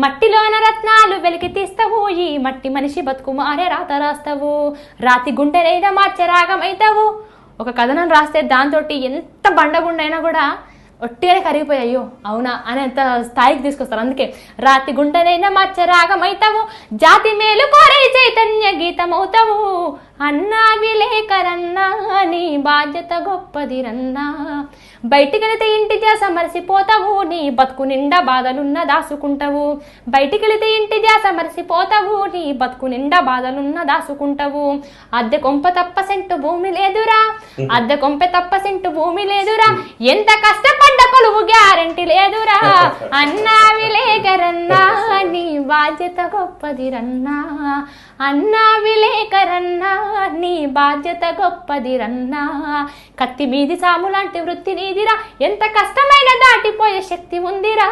మట్టిలోన రత్నాలు వెలికి తీస్తావు ఈ మట్టి మనిషి బతుకు మారే రాత రాస్తావు రాతి గుండెనైనా మార్చే రాగమైతావు. ఒక కథనం రాస్తే దాంతో ఎంత బండగుండైనా కూడా ఒట్టిగానే కరిగిపోయాయో అవునా అనేంత స్థాయికి తీసుకొస్తారు. అందుకే రాతి గుండెనైనా మార్చే రాగమైతావు జాతి మేలు కోరే చైతన్య గీతమవుతావు అన్నా విలేకరన్నా నీ బాధ్యత గొప్పదిరన్నా. బయటికెళితే ఇంటి ధ్యాస మరిసిపోతావు నీ బతుకు నిండా బాధలున్న దాసుకుంటావు. బయటికెళితే ఇంటి ధ్యాస మరిసిపోతావు నీ బతుకు నిండా బాధలున్న దాసుకుంటావు. అద్దె కొంప తప్ప సెంటు భూమి లేదురా అద్దె కొంపె తప్ప సెంటు భూమి లేదురా ఎంత కష్టపడ్డ కొలువు గ్యారంటీ లేదురా అన్నా విలేకరన్నా నీ బాధ్యత గొప్పదిరన్నా. అన్నా విలేకరన్నా నీ బాధ్యత గొప్పదిరన్నా. కత్తి మీది సాము లాంటి వృత్తి నీదిరా ఎంత కష్టమైన దాటిపోయే శక్తి ఉందిరా.